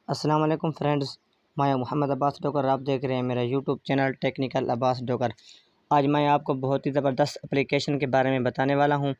अस्सलाम वालेकुम फ्रेंड्स, मैं मोहम्मद अब्बास डोकर। आप देख रहे हैं मेरा YouTube channel technical Abbas docker. आज मैं आपको बहुत ही ज़बरदस्त एप्लीकेशन के बारे में बताने वाला हूं।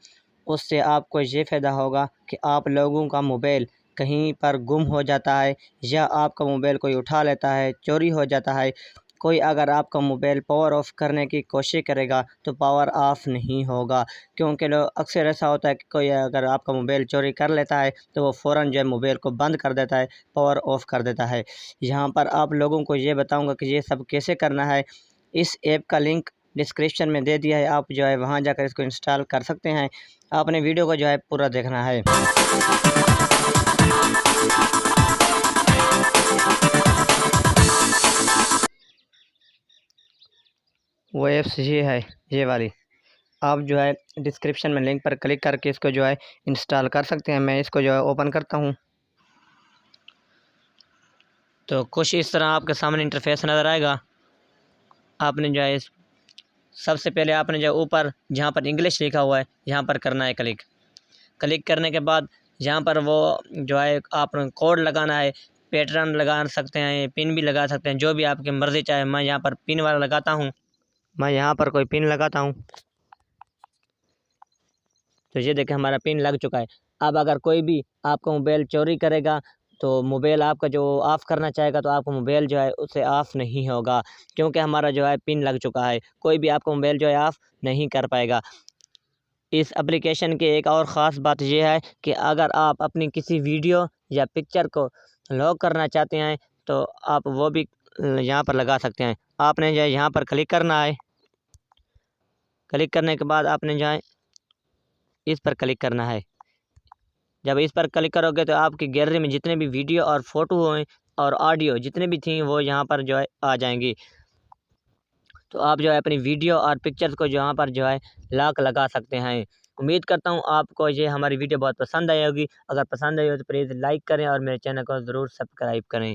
उससे आपको ये फ़ायदा होगा कि आप लोगों का मोबाइल कहीं पर गुम हो जाता है या आपका मोबाइल कोई उठा लेता है, चोरी हो जाता है। कोई अगर आपका मोबाइल पावर ऑफ़ करने की कोशिश करेगा तो पावर ऑफ़ नहीं होगा, क्योंकि लोग अक्सर ऐसा होता है कि कोई अगर आपका मोबाइल चोरी कर लेता है तो वो फ़ौरन जो है मोबाइल को बंद कर देता है, पावर ऑफ़ कर देता है। यहाँ पर आप लोगों को ये बताऊँगा कि ये सब कैसे करना है। इस ऐप का लिंक डिस्क्रिप्शन में दे दिया है, आप जो है वहाँ जाकर इसको इंस्टॉल कर सकते हैं। आपने वीडियो को जो है पूरा देखना है। वो ऐप्स ये है, ये वाली। आप जो है डिस्क्रिप्शन में लिंक पर क्लिक करके इसको जो है इंस्टॉल कर सकते हैं। मैं इसको जो है ओपन करता हूँ तो कुछ इस तरह आपके सामने इंटरफेस नज़र आएगा। आपने जो है सबसे पहले आपने जो ऊपर जहाँ पर इंग्लिश लिखा हुआ है यहाँ पर करना है क्लिक। क्लिक करने के बाद यहाँ पर वो जो है आप कोड लगाना है, पैटर्न लगा सकते हैं, पिन भी लगा सकते हैं, जो भी आपकी मर्ज़ी चाहे। मैं यहाँ पर पिन वाला लगाता हूँ। मैं यहाँ पर कोई पिन लगाता हूँ तो ये देखें हमारा पिन लग चुका है। अब अगर कोई भी आपका मोबाइल चोरी करेगा तो मोबाइल आपका जो ऑफ़ करना चाहेगा तो आपका मोबाइल जो है उससे ऑफ़ नहीं होगा, क्योंकि हमारा जो है पिन लग चुका है। कोई भी आपका मोबाइल जो है ऑफ़ नहीं कर पाएगा। इस एप्लीकेशन की एक और ख़ास बात यह है कि अगर आप अपनी किसी वीडियो या पिक्चर को लॉक करना चाहते हैं तो आप वो भी यहाँ पर लगा सकते हैं। आपने जो है यहाँ पर क्लिक करना है। क्लिक करने के बाद आपने जो है इस पर क्लिक करना है। जब इस पर क्लिक करोगे तो आपकी गैलरी में जितने भी वीडियो और फ़ोटो हैं और ऑडियो जितने भी थी वो यहाँ पर जो है आ जाएंगी। तो आप जो है अपनी वीडियो और पिक्चर्स को यहाँ पर जो है लॉक लगा सकते हैं। उम्मीद करता हूँ आपको ये हमारी वीडियो बहुत पसंद आई होगी। अगर पसंद आई हो तो प्लीज़ लाइक करें और मेरे चैनल को ज़रूर सब्सक्राइब करें।